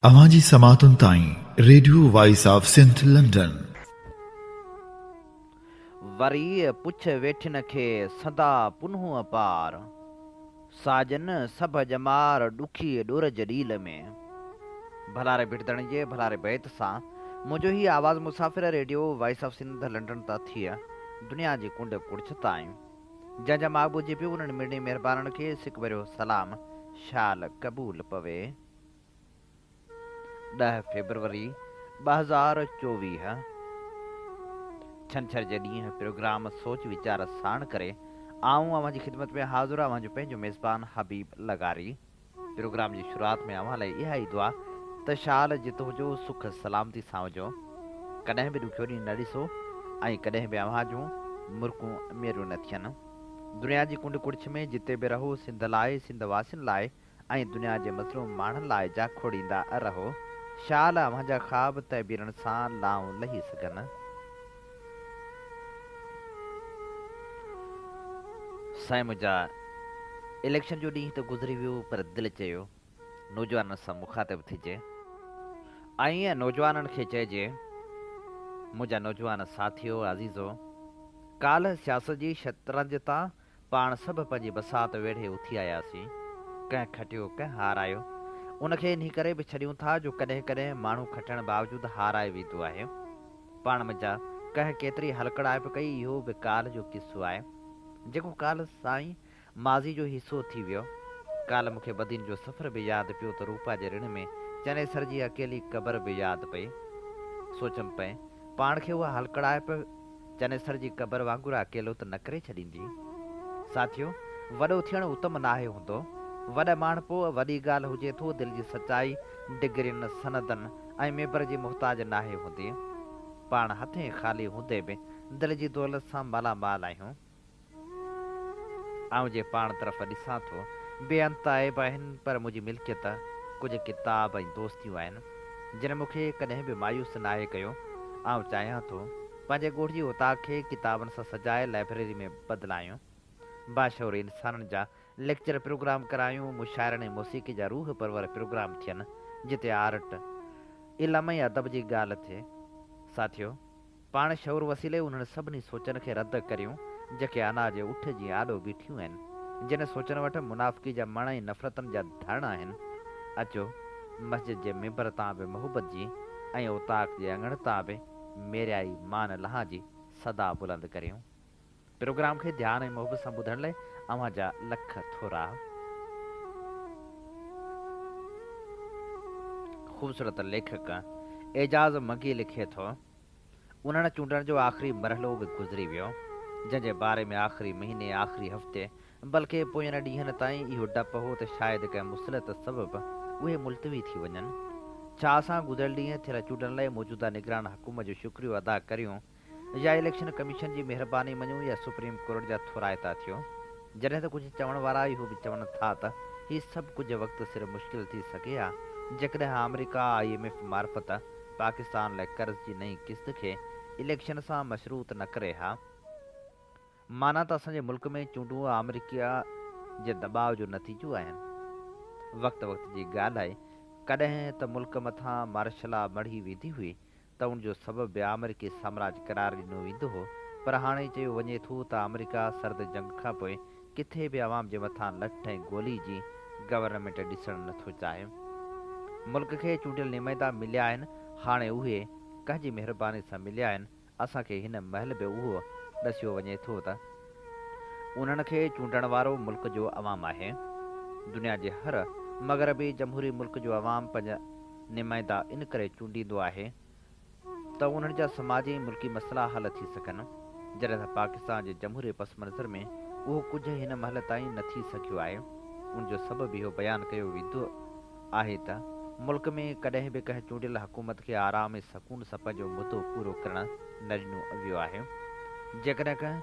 अवांजी समातुन ताईं radio voice of Sindh London. वरी पुछ वेठिन खे सदा पुनः अपार, साजन सभ जमार ॾुखी ॾुर जॾील में। भलारे भिड़दण जे भलारे बैत सां मुंहिंजो ही आवाज़ मुसाफ़िर radio voice of Sindh London तां थी दुनिया जी कुंड कुड़छ ताईं। जंहिंजा मां ॿुधी पियो उन्हनि मिड़नी महिरबाननि खे सिक भरियो सलाम शाल क़बूल पवे। 10 फरवरी 2024 छंछर जे ॾींहुं प्रोग्राम सोच वीचार साण करे आऊं अव्हां जी ख़िदमत में हाज़िर आहियां, जो पंहिंजो मेज़बान हबीब लगारी। प्रोग्राम जी शुरूआत में अव्हां लाइ इहा ई दुआ त शाल जितो हुजो सुख सलामती सां हुजो, कॾहिं बि ॾुखियो ॾींहुं न ॾिसो ऐं कॾहिं बि अव्हां जूं मुर्कूं मेरियूं न थियनि। दुनिया जी कुंड कुड़छ में जिते बि रहो सिंध लाइ, सिंध वासियुनि लाइ ऐं दुनिया जे मज़लूम माण्हुनि लाइ जाखोड़ींदा रहो। शाल अव्हां जा ख़्वाब तइबीरनि सां लाऊं लही सघनि। साईं मुंहिंजा इलेक्शन जो ॾींहुं त गुज़री वियो, पर दिलि चयो नौजवाननि सां मुखातिब थिजे ऐं नौजवाननि खे चइजे, मुंहिंजा नौजवान साथियो अज़ीज़ो, काल्ह सियासत जी शतरंज तां पाण सभु पंहिंजी बसात वेढ़े उथी आयासीं। कंहिं खटियो कंहिं हारायो, उनखे इन करे बि छॾियूं था जो कॾहिं कॾहिं माण्हू खटण बावजूदि हाराए वेंदो आहे। पाण मुंहिंजा कंहिं केतिरी हलकड़ाइप कई, इहो बि काल्ह जो किस्सो आहे जेको काल्ह साईं माज़ी जो हिसो थी वियो। काल्ह मूंखे बदीन जो सफ़र बि यादि पियो त रूपा जे ऋण में चनेसर जी अकेली क़बर बि यादि पई। सोचमि पए पाण खे उहा हलकड़ाइप चनेसर जी क़बर वांगुरु अकेलो त न करे छॾींदी। साथियो, वॾो थियणु उत्तम नाहे हूंदो। वॾा माण्हू पोइ वॾी ॻाल्हि हुजे थो, दिलि जी सचाई डिग्रियुनि सनदनि ऐं मेबर जी मुहताज नाहे हूंदी। पाण हथे ख़ाली हूंदे बि दिलि जी दौलत सां मालामाल आहियूं। आऊं जे पाण तरफ़ ॾिसां थो, बेअंत आइब आहिनि, पर मुंहिंजी मिल्कियत कुझु किताब ऐं दोस्तियूं आहिनि जिन मूंखे कॾहिं बि मायूस नाहे कयो। आऊं चाहियां थो पंहिंजे ॻोठ जी उताक खे किताबनि सां सजाए लाइब्रेरी में बदिलायूं, बाशऊर इंसाननि जा लेक्चर प्रोग्राम करायूं, मुशाइरनि ऐं मौसीक़ी जा रूह परवर प्रोग्राम थियनि जिते आर्ट इल्म ऐं अदब जी ॻाल्हि थिए। साथियो, पाण शऊर वसीले उन्हनि सभिनी सोचनि खे रद्द करियूं जेके अना जे उठ जी आॾो बीठियूं आहिनि, जिन सोचनि वटि मुनाफ़िकी जा मण ऐं नफ़रतनि जा धण आहिनि। अचो मस्जिद जे मिंबर तां बि मोहबत जी ऐं उताक जे अङण तां बि मेरियाई मान लहा जी सदा बुलंद करियूं। प्रोग्राम खे ध्यान ऐं मोहबत सां ॿुधण लाइ अव्हां जा लख थोरा। ख़ूबसूरत लेखक एजाज़ मगी लिखे थो, उन्हनि चूंडण जो आख़िरी मरहलो बि गुज़री वियो, जंहिंजे बारे में आख़िरी महीने आख़िरी हफ़्ते बल्कि पोयनि ॾींहंनि ताईं इहो डपु हो त शायदि कंहिं मुसलत सबबि उहे मुल्तवी थी वञनि। छा असां गुज़िरियल ॾींहं थियल चूंडनि लाइ मौजूदा निगरान हुकूमत जो शुक्रियो अदा करियूं, या इलेक्शन कमीशन जी महिरबानी मञूं, या सुप्रीम कोर्ट जा थोराइता थियो। जॾहिं त कुझु चवण वारा इहो बि चवनि था त हीउ सभु कुझु वक़्तु सिर्फ़ु मुश्किल थी सघे हा जेकॾहिं अमेरिका IMF मार्फत पाकिस्तान लाइ कर्ज़ जी नई किस्त खे इलेक्शन सां मशरूत न करे हा। माना त असांजे मुल्क में चूंडूं अमेरिका जे दबाव जो नतीजो आहिनि। वक़्त वक़्त जी ॻाल्हि आहे, कॾहिं त मुल्क मथां मार्शला मढ़ी वेंदी हुई त उनजो सबबु बि अमेरिकी साम्राज्य करार ॾिनो वेंदो हो, पर हाणे चयो वञे थो त अमेरिका सर्द जंग खां पोइ किथे बि अवाम जे मथां लठ ऐं गोली जी गवर्नमेंट ॾिसणु नथो चाहे। मुल्क खे चूंडियल नुमाइंदा मिलिया आहिनि, हाणे उहे कंहिंजी महिरबानी सां मिलिया आहिनि। असांखे हिन महिल बि उहो ॾसियो वञे थो त उन्हनि खे चूंडण वारो मुल्क जो अवाम आहे। दुनिया जे हर मग़रबी जमहूरी मुल्क जो अवाम पंहिंजा नुमाइंदा इन करे चूंडींदो आहे त उन्हनि जा समाजी मुल्की मसइला हल थी सघनि, जॾहिं त पाकिस्तान जे जमहूरी पस मंज़र में उहो कुझु हिन महिल ताईं न थी सघियो आहे। उनजो सबबु इहो बयानु कयो वेंदो आहे त मुल्क में कॾहिं बि कंहिं चूंडियल हुकूमत खे आराम ऐं सकून सां पंहिंजो मुदो पूरो करणु न ॾिनो वियो आहे। जेकॾहिं कंहिं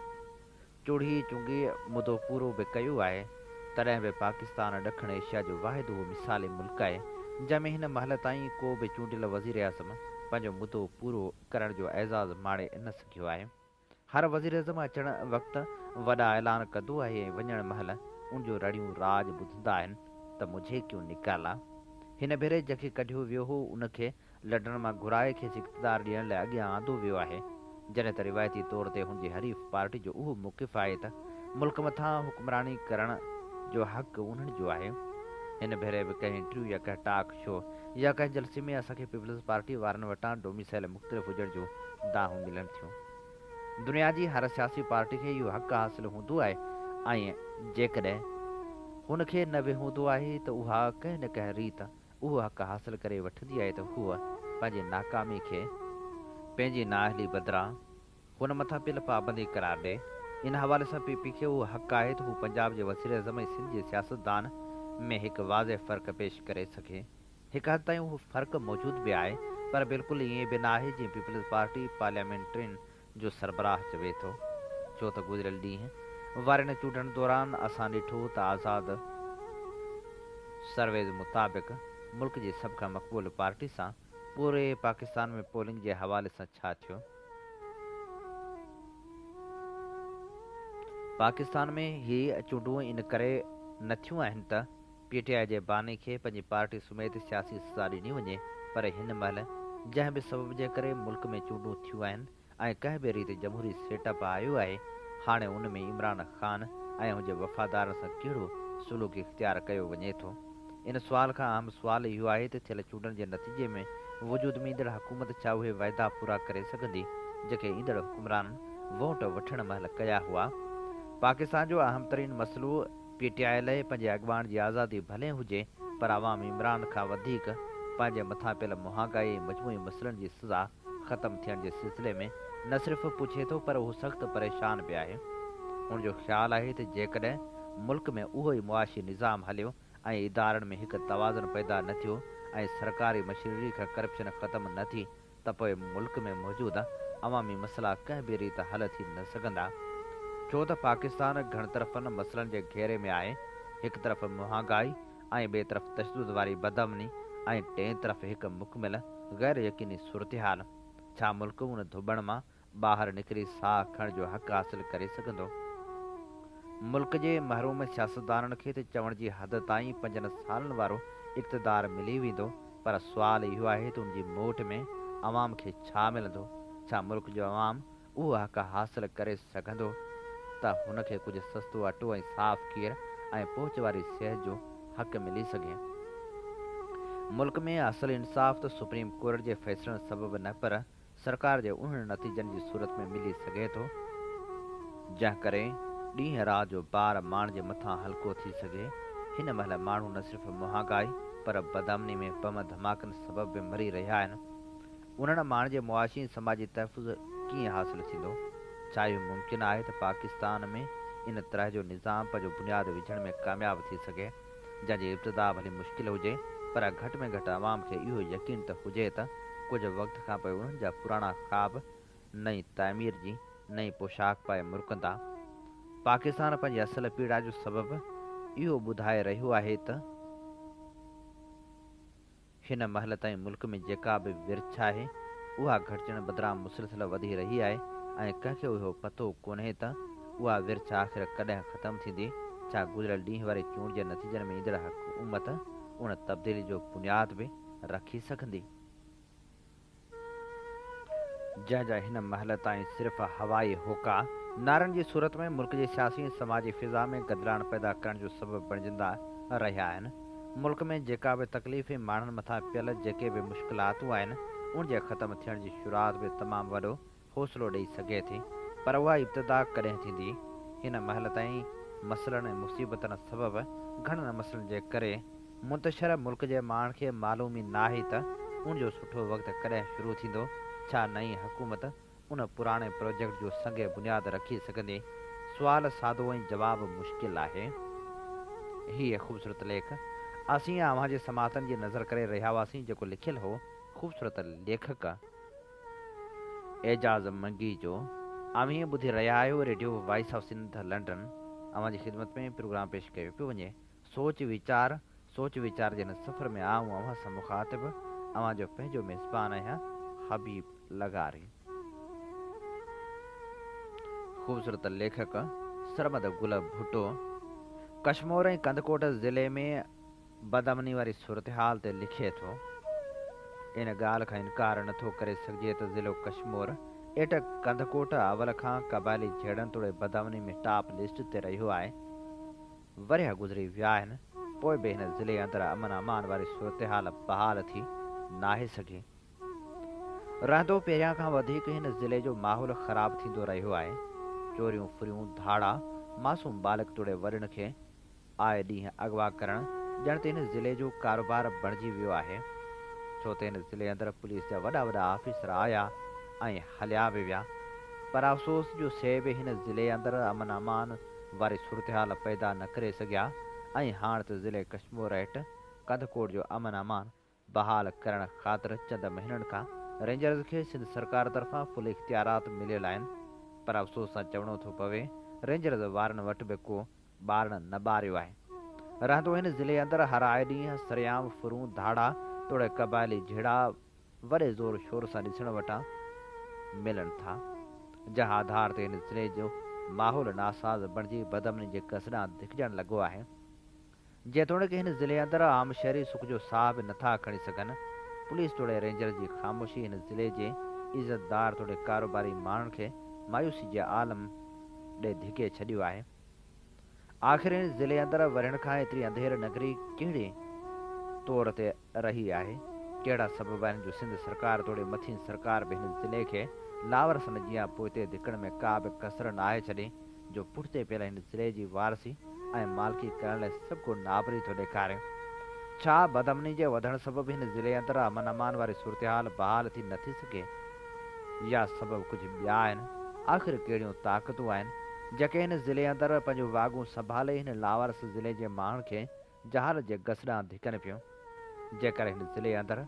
चूड़ी चुंगी मुदो पूरो बि कयो आहे, तॾहिं बि पाकिस्तान ॾखिण एशिया जो वाहिद उहो मिसाली मुल्क आहे जंहिंमें हिन महिल ताईं को बि चूंडियल वज़ीर आज़म पंहिंजो मुदो पूरो करण जो एज़ाज़ माणे न सघियो आहे। हर वज़ीर आज़म अचण वक़्तु वॾा ऐलान कंदो आहे ऐं वञण महिल उनजो रड़ियूं राज ॿुधंदा आहिनि त मुझे क्यों निकाला। हिन भेरे जंहिंखे कढियो वियो हो उनखे लड़ण मां घुराए खेसि इक़्तिदार ॾियण लाइ अॻियां आंदो वियो आहे, जॾहिं त रिवायती तौर ते हुनजी हरीफ़ पार्टी जो उहो मौक़िफ़ आहे त मुल्क मथां हुक्मरानी करण जो हक़ उन्हनि जो आहे। हिन भेरे बि कंहिं इंटरव्यू या कंहिं टॉक शो या कंहिं जलसे में असांखे पीपल्स पार्टी वारनि वटां डोमिसाइल मुख़्तलिफ़ हुजण जो दाहूं मिलनि थियूं। दुनिया जी हर सियासी पार्टी खे इहो हक़ हासिलु हूंदो आहे ऐं जेकॾहिं हुनखे न बि हूंदो आहे त उहा कंहिं न कंहिं रीति उहो हक़ हासिलु करे वठंदी आहे त हूअ पंहिंजी नाकामी खे पंहिंजी नाअहली बदिरां हुन मथां पियल पाबंदी करार ॾिए। इन हवाले सां पीपी खे उहो हक़ आहे त हू पंजाब जे वज़ीर अज़म ऐं सिंध जे सियासतदान में हिकु वाज़े फ़र्क़ु पेश करे सघे। हिकु हद ताईं उहो फ़र्क़ु मौजूदु बि आहे, पर बिल्कुलु ईअं बि न आहे जीअं पीपल्स पार्टी पार्लियामेंट्रियुनि जो सरबराह चवे थो, छो त गुज़िरियल ॾींहं वारे न चूंडनि दौरान असां ॾिठो त आज़ाद सर्वे मुताबिक़ मुल्क जी सभ खां मक़बूल पार्टी सां पूरे पाकिस्तान में पोलिंग जे हवाले सां छा थियो। पाकिस्तान में हीअ चूंडूं इन करे न थियूं आहिनि त PTI जे बानी खे पंहिंजी पार्टी समेत सियासी सज़ा ॾिनी वञे, पर हिन महिल जंहिं बि सबब जे करे मुल्क में चूंडूं थियूं आहिनि ऐं कंहिं बि रीति जमहूरी सेटअप आयो आहे, हाणे उन में इमरान ख़ान ऐं हुनजे वफ़ादारनि सां कहिड़ो सुलूक इख़्तियार कयो वञे थो। इन सुवाल खां अहम सुवाल इहो आहे त थियल चूंडनि जे नतीजे में वजूद में ईंदड़ हुकूमत छा उहे वाइदा पूरा करे सघंदी जेके ईंदड़ हुकुमरान वोट वठण महिल कया हुआ। पाकिस्तान जो अहम तरीन मसइलो PTI लाइ पंहिंजे अॻवान जी आज़ादी भले हुजे, पर अवाम इमरान खां वधीक पंहिंजे मथां पियल महांगाई ऐं मजमूई मसइलनि जी सज़ा ख़तमु थियण जे सिलसिले में न सिर्फ़ु पुछे थो, पर उहो सख़्तु परेशान बि आहे। हुनजो ख़्यालु आहे त जेकॾहिं मुल्क में उहो ई मुआशी निज़ाम हलियो ऐं इदारनि में हिकु तवाज़ुन पैदा न थियो ऐं सरकारी मशीनरी खां करप्शन ख़तमु न थी, त पोइ मुल्क में मौजूदु अवामी मसइला कंहिं बि रीति हल थी न सघंदा, छो त पाकिस्तान घण तरफ़नि मसइलनि जे घेरे में आहे। हिकु तरफ़ महांगाई ऐं ॿिए तरफ़ तशदुद वारी बदअमनी ऐं टे तरफ़ हिकु मुकमिल ग़ैर यकीनी सूरतहाल। छा मुल्क उन धुॿण मां ॿाहिरि निकिरी साह खणण जो हक़ हासिलु करे सघंदो? मुल्क जे महरूम सियासतदाननि खे त चवण जी हद ताईं 5 सालनि वारो इक़्तिदार मिली वेंदो, पर सुवाल इहो आहे त उनजी मोट में अवाम खे छा मिलंदो? छा मुल्क जो अवाम उहो हक़ हासिलु करे सघंदो त हुनखे कुझु सस्तो अटो ऐं साफ़ खीर ऐं पहुच वारी सिहत जो हक़ मिली सघे? मुल्क में असुलु इंसाफ़ त सुप्रीम कोर्ट जे फ़ैसिलनि सबबु न, पर सरकार जे उन्हनि नतीजनि जी सूरत में मिली सघे थो, जंहिं करे ॾींहं राति जो ॿार माण्हुनि जे मथां हल्को थी सघे। हिन महिल माण्हू न सिर्फ़ु महांगाई पर बदअमनी में बम धमाकनि सबबु बि मरी रहिया आहिनि। उन्हनि माण्हुनि जे मुआशी समाजी तहफ़ुज़ कीअं हासिलु थींदो? छा इहो मुमकिन आहे त पाकिस्तान में इन तरह जो निज़ाम पंहिंजो बुनियादु विझण में कामयाबु थी सघे, जंहिंजी इब्तिदा भली मुश्किल हुजे, पर घटि में घटि अवाम खे इहो यकीन त हुजे त कुझु वक़्त खां पोइ उन्हनि जा पुराणा ख़्वाब नई तामीर जी नई पोशाक पाए मुरकंदा। पाकिस्तान पंहिंजी असल पीड़ा जो सबबु इहो ॿुधाए रहियो आहे त हिन महिल ताईं मुल्क में जेका बि विरछ आहे उहा घटिजण बदिरां मुसलसल वधी रही आहे ऐं कंहिंखे इहो पतो कोन्हे त उहा विरछ आख़िर कॾहिं ख़तमु थींदी। छा गुज़िरियल ॾींहं वारी चूंड जे नतीजनि में ईंदड़ हुकूमत उन तब्दीली जो बुनियाद बि रखी सघंदी, जंहिंजा हिन महिल ताईं सिर्फ़ु हवाई होका नारनि जी सूरत में मुल्क जी सियासी ऐं समाजी फ़िज़ा में गदिराण पैदा करण जो सबबु बणिजंदा रहिया आहिनि। मुल्क में जेका बि तकलीफ़ माण्हुनि मथां पियल जेके बि मुश्किलातूं आहिनि, उन जे ख़तमु थियण जी शुरूआत बि तमामु वॾो हौसलो ॾेई सघे थी, पर उहा इब्तिदा कॾहिं थींदी? हिन महिल ताईं मसइलनि ऐं मुसीबतनि सबबु घणनि मसइलनि जे करे मुंतशिर मुल्क जे माण्हुनि खे मालूम ई नाहे त उनजो सुठो वक़्तु कॾहिं शुरू थींदो। छा नई हुकूमत उन पुराणे प्रोजेक्ट जो संगे बुनियादु रखी सघंदी? सुवाल सादो ऐं जवाबु मुश्किल आहे। हीअ ख़ूबसूरत लेख असीं अव्हां जे समातनि जी नज़र करे रहिया हुआसीं, जेको लिखियलु हो ख़ूबसूरत लेखक एजाज़ मंगी जो। अव्हीं ॿुधी रहिया आहियो radio voice of Sindh London. अव्हां जी ख़िदमत में प्रोग्राम पेश कयो पियो वञे सोच वीचार जे हिन सफ़र में आऊं अव्हां सां मुख़ातिब अव्हां जो पंहिंजो मेज़बान आहियां हबीब लगारी। ख़ूबसूरत लेखक सरमद गुल भुट्टो कशमोर ऐं कंदकोट ज़िले में बदअमनी वारी सूरत हाल ते लिखे थो। इन ॻाल्हि खां इनकार नथो करे सघिजे त ज़िलो कश्मीर एट कंदकोट अवल खां क़बाइली झेड़नि तोड़े बदअमनी में टॉप लिस्ट ते रहियो आहे। वरिया गुज़री विया आहिनि, पोइ बि हिन ज़िले अंदरि अमन अमान वारी सूरत हाल बहाल थी नाहे सघे। रहंदो पहिरियां खां वधीक हिन ज़िले जो माहौल ख़राबु थींदो रहियो आहे। चोरियूं फुरियूं धाड़ा मासूम बालक तोड़े वॾनि खे आए ॾींहुं अगवा करणु ॼण त हिन ज़िले जो कारोबार बणिजी वियो आहे। छो त हिन ज़िले अंदरि पुलिस जा वॾा वॾा ऑफिसर आया ऐं हलिया बि विया, पर अफ़सोस जो शइ बि हिन ज़िले अंदरि अमन अमान वारी सूरत हाल पैदा न करे सघिया ऐं हाणे त ज़िले कश्मीर हेठि कंदकोट जो अमन अमान बहाल करण ख़ातिर चंद महीननि खां रेंजर्स खे सिंध सरकार तरफ़ां फुल इख़्तियारात मिलियल आहिनि, पर अफ़सोस सां चवणो थो पवे रेंजर्स वारनि वटि बि को ॿारनि न ॿारियो आहे। रहंदो हिन ज़िले अंदरि हर आए ॾींहुं सरेआम फुरूं धाड़ा तोड़े क़बाइली झेड़ा वॾे ज़ोर शोर सां ॾिसण वटां मिलनि था, जंहिं आधार ते हिन ज़िले जो माहौल नासाज़ बणिजी बदअमनी जे कसॾां धिकजणु लॻो आहे। जेतोणीकि हिन ज़िले अंदरि आम शहरी सुख जो साह बि नथा खणी सघनि, पुलिस तोड़े रेंजर जी ख़ामोशी हिन ज़िले जे इज़तदार तोड़े कारोबारी माण्हुनि खे मायूसी जे आलम ॾे धिके छॾियो आहे। आख़िर हिन ज़िले अंदरि वञण खां एतिरी अंधेर नगरी कहिड़े तौर ते रही आहे, कहिड़ा सबब आहिनि जो सिंध सरकार तोड़े मथीं सरकार बि हिन ज़िले खे लावरसनि जीअं पोइते धिकण में का बि कसर न आहे छॾे, जो पुठिते पियल हिन ज़िले जी वारसी ऐं मालिकी करण लाइ सभु को नाबरी थो ॾेखारे। छा बदअमनी जे वधण सबबि हिन ज़िले अंदरि अमन अमान वारी सूरत हाल बहाल थी नथी सघे, या सबब कुझु ॿिया आहिनि? आख़िर कहिड़ियूं ताक़तूं आहिनि जेके हिन ज़िले अंदरि पंहिंजो वाॻूं संभाले हिन लावारस ज़िले जे माण्हुनि खे जहाल जे गसॾां धिकनि पियूं? जेकर हिन ज़िले अंदरि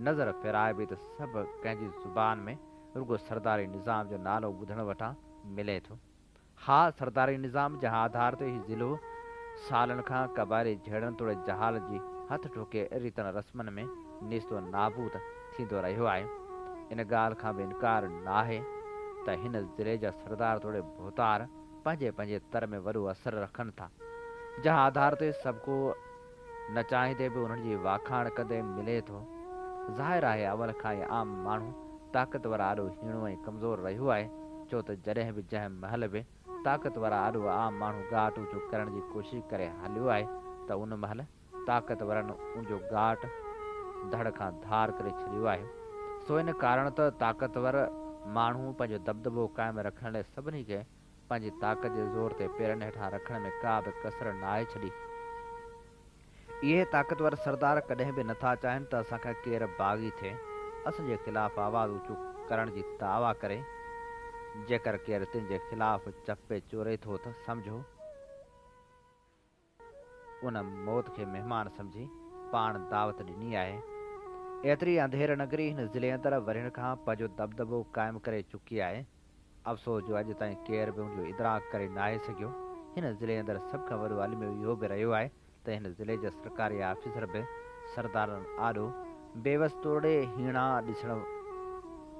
नज़र फेराए बि त सभु कंहिंजी ज़ुबान में रुगो सरदारी निज़ाम जो नालो ॿुधण वटां मिले थो। हा, सरदारी निज़ाम जंहिं आधार ते हीउ ज़िलो सालनि खां क़बाइली झेड़नि तोड़े जहाल जी हथ ठोके रीतनि रस्मनि में निस्तो नाबूद थींदो रहियो आहे। इन ॻाल्हि खां बि इनकार न आहे त हिन ज़िले जा सरदार तोड़े भोतार पंहिंजे पंहिंजे तर में वॾो असरु रखनि था, जंहिं आधार ते सभु को न चाहींदे बि उन्हनि जी वाखाण कंदे मिले थो। ज़ाहिर आहे अवल खां ई आम माण्हू ताक़तवर आॾो हीणो ऐं कमज़ोर रहियो आहे, छो त जॾहिं बि जंहिं महल बि ताक़तवर आॾो आम माण्हू घाट ऊचो करण जी कोशिशि करे हलियो आहे, त उन महिल ताक़तवरनि उनजो घाट धड़ खां धार करे छॾियो आहे। सो इन कारण त ताक़तवर माण्हू पंहिंजो दबदबो क़ाइमु रखण लाइ सभिनी खे पंहिंजी ताक़त जे ज़ोर ते पेरनि हेठां रखण में का बि कसर न आहे छॾी। इहे ताक़तवर सरदार कॾहिं बि नथा चाहिनि त असांखां केरु बाग़ी थिए, असांजे ख़िलाफ़ु आवाज़ ऊचो करण जी दावा करे। जेकर केरु तिन जे ख़िलाफ़ु चपे चोरे थो त सम्झो उन मौत खे महिमान सम्झी पाण दावत ॾिनी आहे। एतिरी अंधेर नगरी हिन ज़िले अंदरि वञण खां पंहिंजो दबदबो क़ाइमु करे चुकी आहे। अफ़सोस जो अॼु ताईं केरु बि उनजो इदराक करे न आहे सघियो। हिन ज़िले अंदरि सभ खां वॾो अलमियो इहो बि रहियो आहे त हिन ज़िले जा सरकारी ऑफिसर बि सरदारनि आॾो बेवस तोड़े हीणा ॾिसण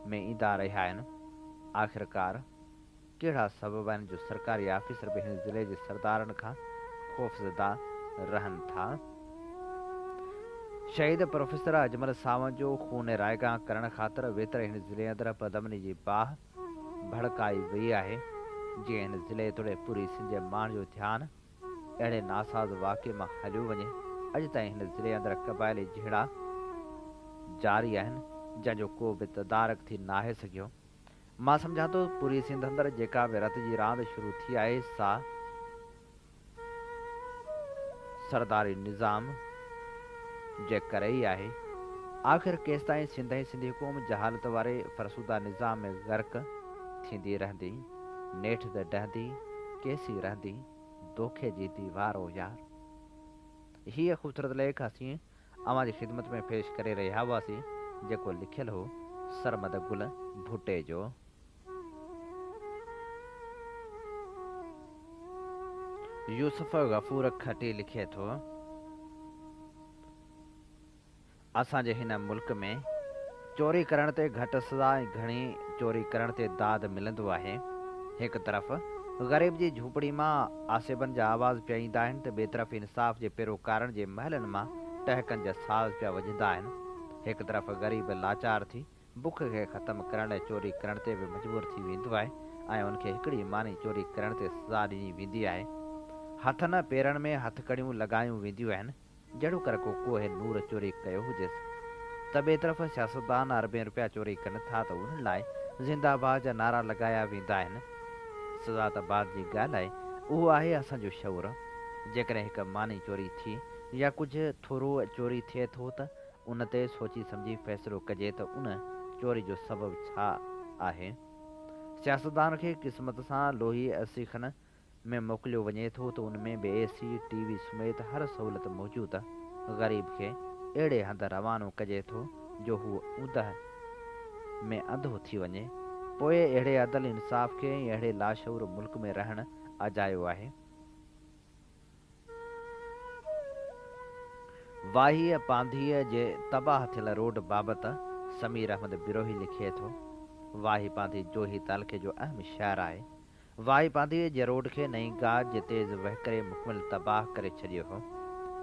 में ईंदा रहिया आहिनि। आख़िरकार कहिड़ा सबब आहिनि जो सरकारी ऑफिसर बि हिन ज़िले जे सरदारनि खां ख़ौफ़ज़दा रहनि था? शहीद प्रोफेसर अजमल सावंत जो खून रायगां करण ख़ातिर वेतर हिन ज़िले अंदरि बदअमनी जी बाह भड़काई वई आहे। जीअं हिन ज़िले तोड़े पूरी सिंध जे माण्हुनि जो ध्यानु अहिड़े नासाज़ वाक़े मां हलियो वञे। अॼु ताईं हिन ज़िले अंदरि क़बाइली झेड़ा जारी आहिनि, जंहिंजो को बि तदारक थी नाहे सघियो। मां सम्झां थो पूरी सिंध अंदरि जेका बि रत जी रांदि शुरू थी आहे, सा सरदारी निज़ाम जे करे ई आहे। आख़िर केसि ताईं सिंध ऐं सिंधी क़ौम जहालत वारे फरसूदा निज़ाम में ग़र्क़ थींदी रहंदी, नेठि त डहंदी केसी रहंदी, दोखे जी दीवारो यार। हीअ ख़ूबसूरत लेख असीं अवां जी ख़िदमत में पेश करे रहिया हुआसीं, जेको लिखियलु हो सरमद गुल भुटे जो। यूसुफ गफ़ूर खटी लिखे थो, असांजे हिन मुल्क में चोरी करण ते घटि सज़ा ऐं घणी चोरी करण ते दाद मिलंदो आहे। हिकु तरफ़ ग़रीब जी झूपड़ी मां आसेबनि जा आवाज़ पिया ईंदा आहिनि त ॿिए तरफ़ इंसाफ़ जे पैरोकारनि जे महलनि मां टहकनि जा साज़ पिया वॼंदा आहिनि। हिकु तरफ़ ग़रीब लाचार थी बुख खे ख़तमु करण लाइ चोरी करण ते बि मजबूर थी वेंदो आहे ऐं उनखे हिकिड़ी मानी चोरी करण ते सज़ा ॾिनी वेंदी आहे। हथनि पेरनि में हथकड़ियूं लॻायूं वेंदियूं आहिनि, जहिड़ो कर को कोहे नूर चोरी कयो हुजेसि। त ॿिए तरफ़ सियासतदान अरबे रुपया चोरी कनि था त उन्हनि लाइ ज़िंदाबाद जा नारा लॻाया वेंदा आहिनि। सज़ा त बाद जी ॻाल्हि आहे, उहो आहे असांजो शौर। जेकॾहिं हिकु मानी चोरी थी या कुझु थोरो चोरी थिए थो त उन ते सोची सम्झी फ़ैसिलो कजे त उन चोरी जो सबबु छा आहे। सियासतदान खे क़िस्मत सां लोही सीखनि में मोकिलियो वञे थो त उन में बि AC TV समेत हर सहूलियत मौजूदु ग़रीब खे अहिड़े हंधि रवानो कजे थो जो हू ऊंदहि में अंधो थी वञे। पोइ अहिड़े अदल इंसाफ़ खे अहिड़े लाशऊर मुल्क में रहणु अजायो आहे। वाहीअ पांधीअ जे तबाह थियल रोड बाबति समीर अहमद बिरोही लिखे थो। वाही पांधी जोही तालुक़े जो अहम शहर आहे। वाही पांधीअ जे रोड खे नई गाह जे तेज़ वहिकरे मुकमिल तबाह करे छॾियो हो।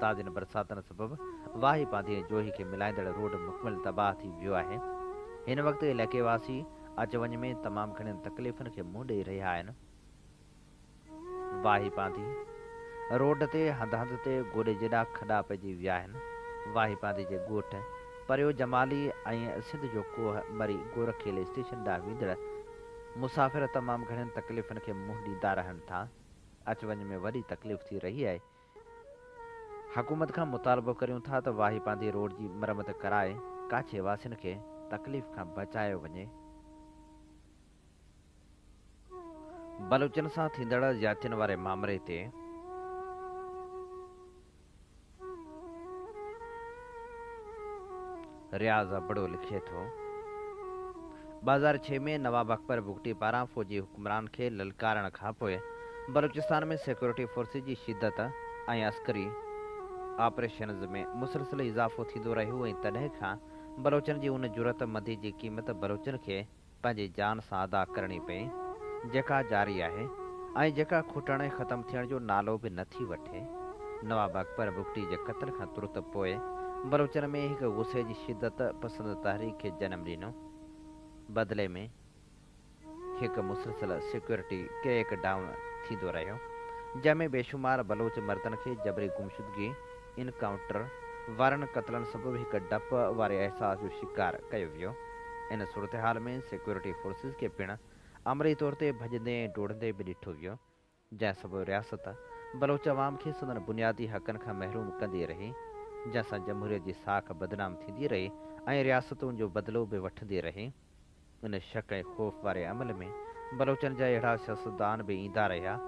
ताज़नि बरसातनि सबबि वाही पांधीअ जोही खे मिलाईंदड़ रोड मुकमिल तबाह थी वियो आहे। हिन वक़्तु इलाइक़े वासी अच वञ में तमामु घणियुनि तकलीफ़ुनि खे मुंहुं ॾेई रहिया आहिनि। वाही पांधी रोड ते हंधि हंधि ते गोॾे जेॾा खॾा पइजी विया आहिनि। वाही पांधी जे ॻोठ परियो जमाली ऐं सिंध जो कोह मरी गोरखेल स्टेशन ॾांहुं वेंदड़ मुसाफ़िर तमामु घणियुनि तकलीफ़ुनि खे मुंहुं ॾींदा रहनि था। अच वञ में वॾी तकलीफ़ थी रही आहे। हुकूमत खां मुतालबो करियूं था त वाही पांधी रोड जी मरमत कराए काछे वासियुनि खे तकलीफ़ खां बचायो वञे। बलूचनि सां थींदड़ ज़्यादतियुनि वारे मामले ते रियाज़ बड़ो लिखे थो। 2006 में नवाब अकबर बुगटी पारां फ़ौजी हुक्मरान खे ललकारण खां पोइ बलूचिस्तान में सिक्योरिटी फोर्सिस जी शिदत ऐं अस्करी ऑपरेशन्स में मुसलसिल इज़ाफ़ो थींदो रहियो ऐं तॾहिं खां बलोचनि जी उन जुरत मंदी जी क़ीमत बलोचनि खे पंहिंजी जान सां अदा करणी पई, जेका जारी आहे ऐं जेका खुटण ऐं ख़तमु थियण जो नालो बि नथी वठे। नवाब अकबर बुगटी जे क़त्ल खां तुरत पोइ बलोचनि में हिकु गुस्से जी शिदत पसंदि तहरीक खे जनमु ॾिनो। बदिले में हिकु मुसलसिल सिक्योरिटी क्रैक डाउन थींदो रहियो, जंहिंमें बेशुमार बलोच मर्दनि खे जबरी गुमशुदगी इनकाउंटर वारनि क़त्लनि सबबि हिकु डप वारे अहसास जो शिकार कयो वियो। इन सूरतहाल में सिक्योरिटी फोर्सिस खे पिणु अमरी तौर ते भॼंदे ऐं डोड़ंदे बि ॾिठो वियो, जंहिं सबबि रियासत बलोच अवाम खे संदन बुनियादी हक़नि खां महरूम कंदी रही, जंहिंसां जमहूरियत जी साख बदनाम थींदी रही ऐं रियासत उन जो बदिलो बि वठंदी रही। इन शक ऐं ख़ौफ़ वारे अमल में बलोचनि जा अहिड़ा सियासतदान बि ईंदा रहिया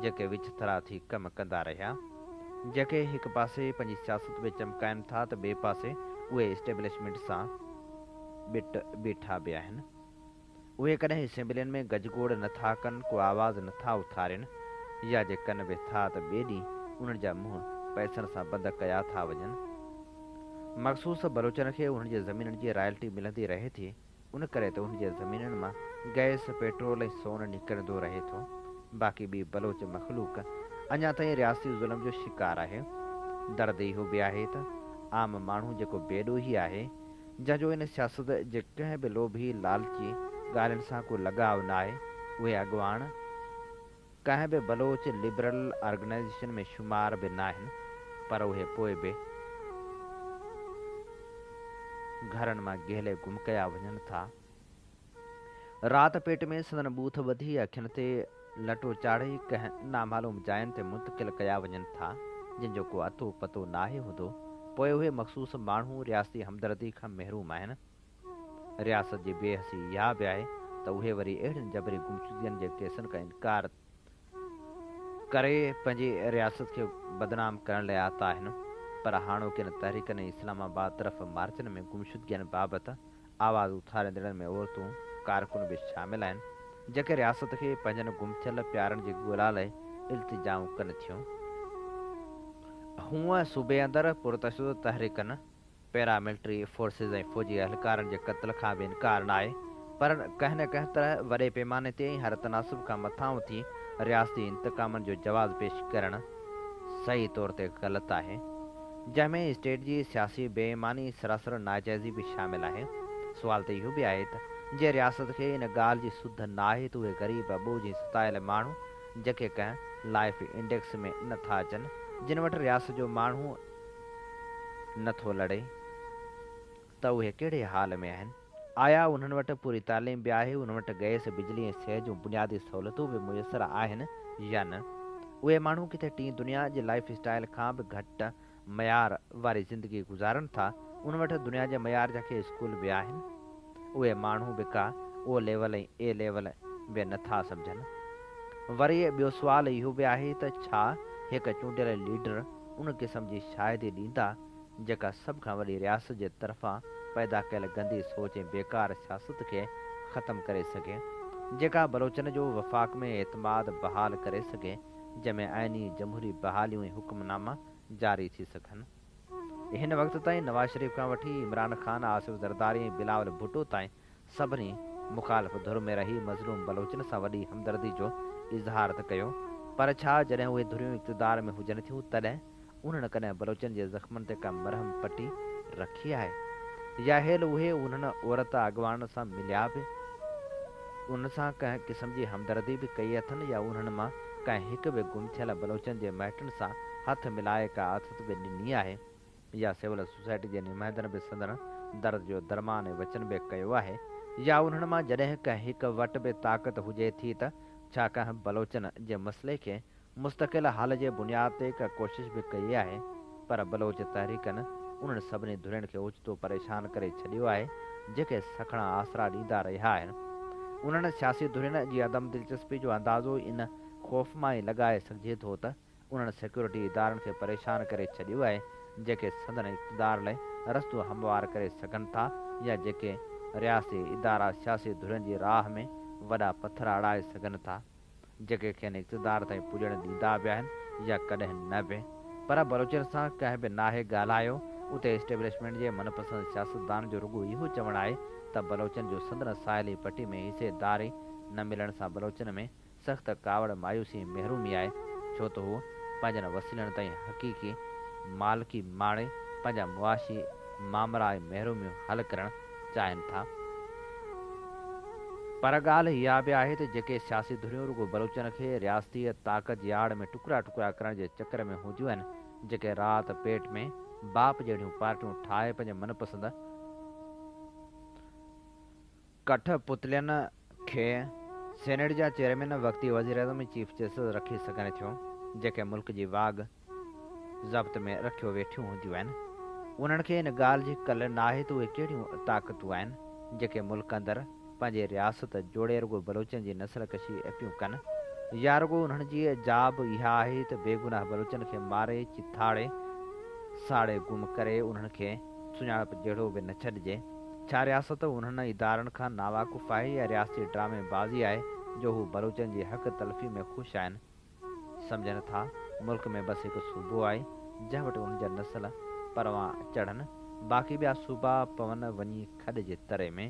जेके विचथरा थी कमु कंदा रहिया, जेके हिकु पासे पंहिंजी सियासत में चमकाइनि था त ॿिए पासे उहे इस्टेब्लिशमेंट सां बीठा बि आहिनि। उहे कॾहिं असेंबलियुनि में गजगोड़ नथा कनि, को आवाज़ नथा उथारिनि, या जे कनि बि था त ॿिए ॾींहुं उन्हनि जा मुंहुं पैसनि सां बंदि कया था वञनि। मख़सूस बलोचनि खे उन्हनि जे ज़मीननि जी रॉयल्टी मिलंदी रहे थी, उन करे त उन जे ज़मीननि मां गैस पेट्रोल ऐं सोन निकिरंदो रहे थो। बाक़ी ॿी बलोच मख़लूक अञा ताईं रियासती ज़ुल्म जो शिकार आहे। दर्द इहो बि आहे त आम माण्हू जेको बेॾोही आहे, जंहिंजो इन सियासत जे कंहिं बि लोभी लालची ॻाल्हियुनि सां को लॻाव न आहे, उहे अॻुवाण कंहिं बि बलोच लिबरल ऑर्गेनाइज़ेशन में शुमार बि न आहिनि, पर उहे पोइ बि घरनि मां गेले गुम कया वञनि था। राति पेट में संदन बूथ ॿधी अखियुनि ते लटो चाढ़े कंहिं नामालूम जायुनि ते मुंतक़िल कया वञनि था, जंहिंजो को अतो पतो नाहे हूंदो। पोइ उहे मख़सूस माण्हू रियासती हमदर्दी खां महरूम आहिनि। रियासत जी बेहसी इहा बि आहे त उहे वरी अहिड़ियुनि जबरी गुमशुदगियुनि जे केसनि खां इनकार करे पंहिंजी रियासत खे बदनाम करण लाइ आता आहिनि। पर हाणोकियुनि तहरीकनि इस्लामाबाद तरफ़ मार्चनि में गुमशुदगियुनि बाबति आवाज़ उथारींदड़नि में औरतूं कारकुन बि शामिल आहिनि, जेके रियासत खे पंहिंजनि गुम थियल प्यारनि जी ॻोल्हा लाइ इल्तिजाऊं कनि थियूं। हूअं सूबे अंदरि पुरतशदुद तहरीकनि, पैरामिलिट्री फोर्सिस ऐं फ़ौजी अहलकारनि जे क़त्ल खां बि इनकार न आहे, पर कंहिं न कंहिं तरह वॾे पैमाने ते हर तनासुब खां मथां उथी रियासती इंतकामनि जो जवाज़ पेश करणु सही तौर ते ग़लति आहे। जंहिंमें स्टेट जी सियासी बेईमानी सरासर नाजाइज़ी बि शामिल आहे। सुवाल त इहो बि आहे त जे रियासत खे इन ॻाल्हि जी सुध न आहे त उहे ग़रीब ॿोझ सतायल माण्हू जेके कंहिं लाइफ इंडेक्स में नथा अचनि, जिन वटि रियासत जो माण्हू नथो लड़े, त उहे कहिड़े हाल में आहिनि? आया उन्हनि वटि पूरी तालीम बि आहे, उन वटि गैस बिजली ऐं सिहत जूं बुनियादी सहूलियतूं बि मुयसरु आहिनि या न? उहे माण्हू किथे टीं दुनिया जे लाइफ स्टाइल खां बि घटि मयार वारी ज़िंदगी गुज़ारनि था? उन वटि दुनिया जे मयार जा के स्कूल बि आहिनि? उहे माण्हू बि का ओ लेवल ऐं ए लेवल बि नथा सम्झनि? वरी ॿियो सुवाल इहो बि आहे त छा हिकु चूंडियल लीडर उन क़िस्म जी शाइदी ॾींदा जेका सभ खां वॾी रियासत जे तरफ़ां पैदा कयल गंदी सोच ऐं बेकार सियासत खे ख़तमु करे सघे, जेका बलोचन जो वफ़ाक़ में एतमाद बहाल करे सघे, जंहिंमें आइनी जमहूरी बहालियूं ऐं हुक्मनामा जारी थी सघनि। हिन वक़्त ताईं नवाज़ शरीफ़ खां वठी इमरान ख़ान, आसिफ ज़रदारी ऐं बिलावल भुट्टो ताईं सभिनी मुख़ालिफ़ धुर में रही मज़लूम बलोचन सां वॾी हमदर्दी जो इज़हार त कयो, पर छा जॾहिं उहे धुरियूं इक़्तिदार में हुजनि थियूं तॾहिं उन्हनि कॾहिं बलोचन जे ज़ख़्मनि ते का मरहम पटी रखी आहे? या हेल उहे उन्हनि औरत अॻवान सां मिलिया बि, उन सां कंहिं क़िस्म जी हमदर्दी बि कई अथनि, या उन्हनि मां कंहिं हिकु बि गुम थियल बलोचन जे माइटनि सां हथ मिलाए का आथत बि ॾिनी आहे, या सिविल सोसाइटी जे नुमाइंदनि बि संदन दर्द जो दरमान ऐं वचन बि कयो आहे, या उन्हनि मां जॾहिं कंहिं हिकु वटि बि ताक़त हुजे थी त छा कंहिं बलोचन जे मसइले खे मुस्तक़िल हल जे बुनियाद ते का कोशिश बि कई आहे? पर बलोच तहरीकनि उन्हनि सभिनी धुरियुनि खे ओचितो परेशान करे छॾियो आहे जेके सखणा आसरा ॾींदा रहिया आहिनि। उन्हनि सियासी धुरियुनि जी अदम दिलचस्पी जो अंदाज़ो इन ख़ौफ़ मां ई लॻाए सघिजे थो त उन्हनि सिक्योरिटी इदारनि खे परेशान करे छॾियो आहे जेके संदन इक़्तिदार लाइ रस्तो हमवार करे सघनि था, या जेके रियासी इदारा सियासी धुरियुनि जी राह में वॾा पथर अड़ाए सघनि था, जेके खेनि इक़्तिदार ताईं पुॼणु ॾींदा बि आहिनि या कॾहिं न बि। पर बलोचन सां कंहिं बि नाहे ॻाल्हायो, उते इस्टेब्लिशमेंट जे मनपसंदि सियासतदान जो रुॻो इहो चवणु आहे त बलोचन जो संदन साहिली पटी में हिसेदारी न मिलण सां बलोचन में सख़्तु कावड़ मायूसी महरूमी आहे, छो त हू पंहिंजनि वसीलनि ताईं हक़ीक़ी मालिकी माणे पंहिंजा मुआशी मामला ऐं महरूमियूं हल करणु चाहिनि था। पर ॻाल्हि इहा बि आहे त जेके सियासी धुरियूं रुॻो बलोचन खे रियासती ताक़त जी आड़ में टुकड़ा टुकड़ा करण जे चकर में हूंदियूं आहिनि, जेके राति पेट में बाप जहिड़ियूं पार्टियूं ठाहे पंहिंजे मनपसंदि कठपुतलियुनि खे सेनेट जा चेयरमैन, वक़्ती वज़ीर आज़म, चीफ जस्टिस रखी सघनि थियूं, जेके मुल्क जी वाग ज़ब्त में रखियो वेठियूं हूंदियूं आहिनि। उन्हनि खे इन ॻाल्हि जी कल नाहे त उहे कहिड़ियूं ताक़तूं आहिनि जेके मुल्क अंदरि पंहिंजे रियासत जोड़े रुॻो बलोचन जी नस्ल कशी पियूं कनि, या रुॻो उन्हनि जी जाब इहा आहे त बेगुनाह बलोचन खे मारे चिथाड़े साड़े गुम करे उन्हनि खे सुञाणप जहिड़ो बि न छॾिजे। छा रियासत उन्हनि इदारनि खां नावाक़ुफ़ आहे, या रियासती ड्रामे बाज़ी आहे जो हू बलोचन जी हक़ तलफ़ी में ख़ुशि आहिनि? सम्झनि था मुल्क में बसि हिकु सूबो आहे जंहिं वटि उन जा नस्ल परवां चढ़नि, बाक़ी ॿिया सूबा पवनि वञी खॾ जे तरे में।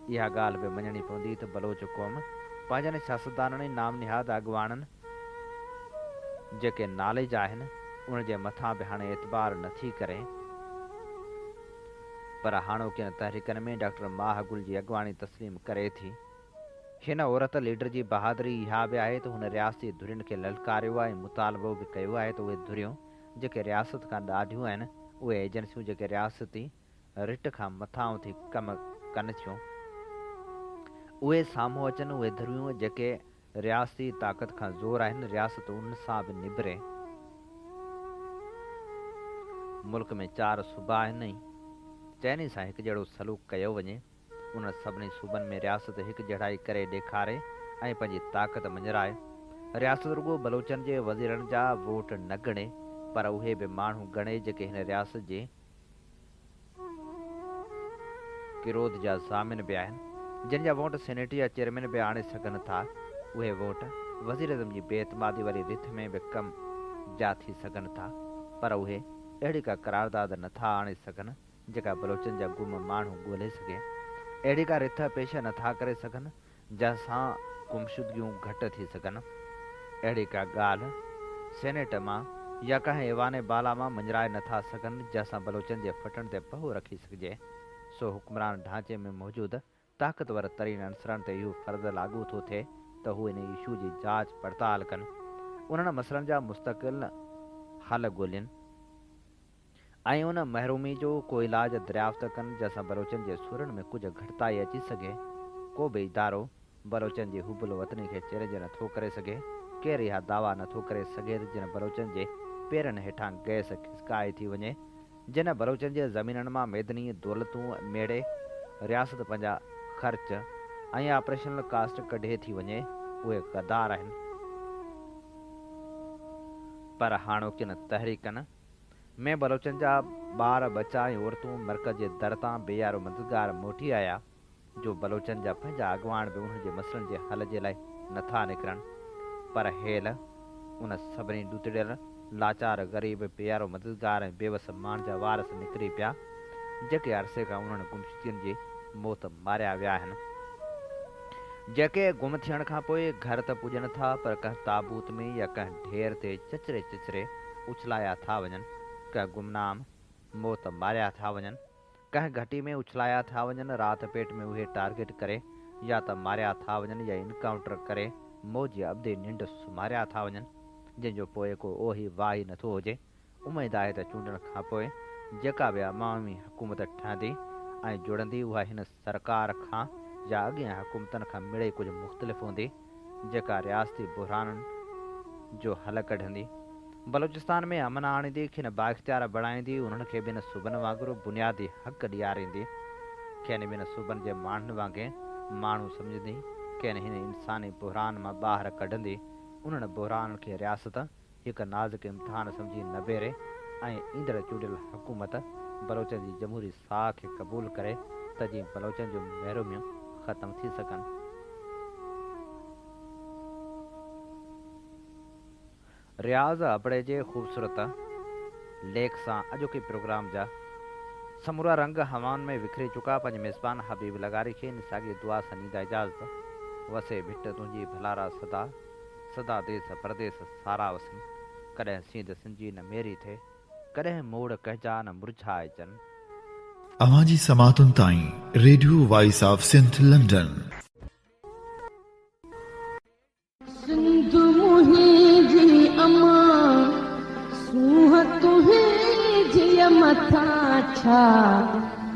इहा ॻाल्हि बि मञणी पवंदी त बलोच क़ौम पंहिंजनि सियासतदाननि ऐं नाम निहाद अॻवाननि जेके नाले जा आहिनि उन जे मथां बि हाणे एतबार नथी करे। पर हाणोकियुनि तहरीकनि में डॉक्टर माहगुल जी अॻवानी तस्लीम करे थी। हिन औरत लीडर जी बहादुरी इहा बि आहे त हुन रियासती धुरियुनि खे ललकारियो आहे ऐं मुतालबो बि कयो आहे त उहे धुरियूं जेके रियासत खां ॾाढियूं आहिनि, उहे एजेंसियूं जेके रियासती रिट खां मथां उथी कमु कनि थियूं, उहे साम्हूं अचनि। उहे धुरियूं जेके रियासती ताक़त खां ज़ोर आहिनि, रियासत उन सां बि निबिरे। मुल्क में 4 सूबा आहिनि, चइनी सां हिकु जहिड़ो सलूक कयो वञे। उन सभिनी सूबनि में रियासत हिकु जहिड़ाई करे ॾेखारे ऐं पंहिंजी ताक़त मंझराए। रियासत रुॻो बलोचनि जे वज़ीरनि जा वोट न ॻणे, पर उहे बि माण्हू ॻणे जेके हिन रियासत जे किरोध जा ज़ामिन बि आहिनि, जिन जा वोट सेनेट या चेयरमैन बि आणे सघनि था। उहे वोट वज़ीर आज़म जी बेतमादी वारी रिथ में बि कम जा थी सघनि था, पर उहे अहिड़ी का करारदाद नथा आणे सघनि जेका बलोचनि जा गुम माण्हू ॻोल्हे सघे, अहिड़ी का रिथ पेश नथा करे सघनि जंहिंसां गुमशुदगियूं घटि थी सघनि। अहिड़ी का ॻाल्हि सेनेट मां या कंहिं ऐवाने बाला मां मंझराए नथा सघनि जंहिंसां बलोचनि जे फटण ते पहो रखी सघिजे। सो हुक्मरान ढांचे में मौजूदु ताक़तवर तरीन अंसरनि ते इहो फ़र्ज़ु लागू थो थिए त हू इन इशू जी जांच पड़ताल कनि, उन्हनि मसइलनि जा मुस्तक़िल हल ॻोल्हियुनि ऐं उन महरूमी जो को इलाज दरियाफ़्त कनि जंहिंसां बलोचनि जे सुरनि में कुझु घटिताई अची सघे। को बि इदारो बलोचनि जी हुबल वतनी खे चैलेंज नथो करे सघे। केरु इहा दावा नथो करे सघे त जिन बलोचनि जे पेरनि हेठां गैस खिसकाए थी वञे, जिन बलोचनि जे ज़मीननि मां मैदनी दौलतूं मेड़े रियासत पंहिंजा ख़र्च ऐं ऑपरेशनल कास्ट कढे थी वञे, उहे गद्दार आहिनि। पर हाणोकिन तहरीकनि में बलोचनि जा ॿार बचा ऐं औरतूं मर्कज़ जे दर तां बेयारो मददगार मोटी आया, जो बलोचनि जा पंहिंजा अॻवान बि उन्हनि जे मसइलनि जे हल जे लाइ नथा निकिरनि। पर हेल उन सभिनी ॾुतड़ियल लाचार ग़रीब बेयारो मददगार ऐं बेवस माण्हुनि जा वारस निकिरी पिया, जेके अरसे खां उन्हनि गुमशुदियुनि जी मौत मारिया विया आहिनि, जेके गुम थियण खां पोइ घर त पुॼनि था, पर कंहिं ताबूत में या कंहिं ढेर ते चचरे चचरे उछलाया था वञनि, कंहिं गुमनाम मौत मारिया था वञनि, कंहिं घटी में उछलाया था वञनि, राति पेट में उहे टारगेट करे या त मारिया था वञनि या इनकाउंटर करे मौज अब्दे निंड सुम्हारिया था वञनि, जंहिंजो पोइ को ओही वाही नथो हुजे। उमेद आहे त चूंडण खां पोइ जेका बि अवामी हुकूमत ठहंदी ऐं जुड़ंदी, उहा हिन सरकार खां या अॻियां हुकूमतनि खां मिड़े कुझु मुख़्तलिफ़ हूंदी, जेका रियासती बुहराननि जो हल कढंदी, बलोचिस्तान में अमन आणींदी, खेनि बाइख्तियार बणाईंदी, उन्हनि खे ॿिनि सूबनि वांगुरु बुनियादी हक़ ॾियारींदी, खेनि ॿिनि सूबनि जे माण्हुनि वांगुरु माण्हू सम्झंदी, खेनि हिन इंसानी बुहरान मां ॿाहिरि कढंदी। उन्हनि बुहराननि खे रियासत हिकु नाज़ुक इम्तिहान सम्झी न बेरे ऐं ईंदड़ चूंडियल हुकूमत बलोचनि जी जमहूरी साह खे क़बूल करे त जीअं बलोचनि जूं महिरूमियूं ख़तमु थी सघनि। रियाज़ अबड़े जे ख़ूबसूरत लेख सां अॼोके प्रोग्राम जा समूरा रंग हवाउनि में विखरी चुका। पंहिंजे मेज़बान हबीब लगारी खे निसाॻी दुआ सां ॾींदा इजाज़त। वसे भिट तुंहिंजी भलारा सदा सदा देस परदेस सारा वसनि, कॾहिं सींध सिंजी न मेरी थे, कॾहिं मोड़ कहजा न मुरझाए जन। अवां जी समातुनि ताईं radio voice of Sindh London. Sindh मुंहिंजी अमां सूंह तुंहिंजी मथां छा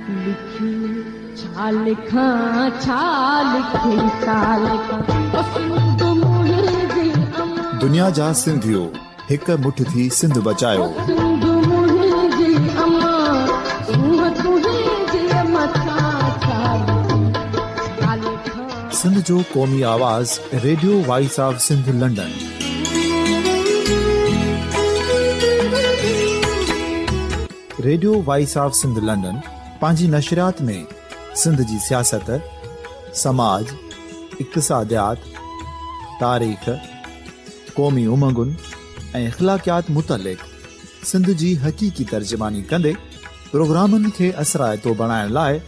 लिखी, छा लिखां छा लिखी छा लिखां। सिंध मुंहिंजी अमां, दुनिया जा सिंधियो हिक मुठ थी सिंध बचायो। सिंध मुंहिंजी अमां सूंह तुंहिंजी मथां छा लिखी, छा लिखां। सिंध जो क़ौमी आवाज़ radio voice of Sindh London. Radio voice of Sindh London पंहिंजी नशरियात में सिंध जी सियासत, समाज, इक़्तिसादियात, तारीख़, क़ौमी उमंगुनि ऐं इख़्लाक़ियात मुतलिक़ सिंध जी हक़ीक़ी तर्जुमानी कंदे प्रोग्रामनि खे असराइतो बणाइण लाइ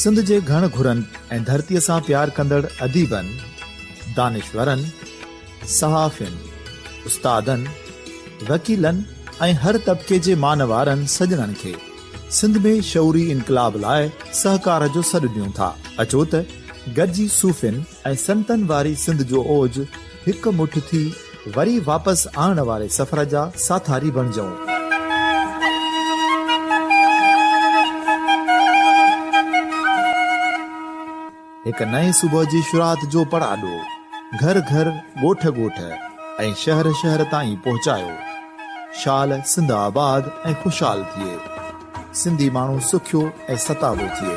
सिंध जे घण घुरनि ऐं धरतीअ सां प्यार कंदड़ अदीबनि, दानिश्वरनि, सहाफ़ियुनि, उस्तादनि, वकीलनि ऐं हर तबिके जे मानवारनि सजणनि खे सिंध में शऊरी इनकलाब लाइ सहकार जो सॾु ॾियूं था। अचो त गॾिजी सूफ़ियुनि ऐं संतनि वारी सिंध जो ओज हिकु मुठ थी वरी वापसि आणण वारे सफ़र जा साथारी बणिजऊं। हिकु नए सुबुह जी शुरूआत जो पड़ाॾो घर घर, ॻोठ ॻोठ ऐं शहर शहर ताईं पहुचायो। शाल सिंध आबाद ऐं ख़ुशहाल थिए, सिंधी माण्हू सुखियो ऐं सताबो थिए।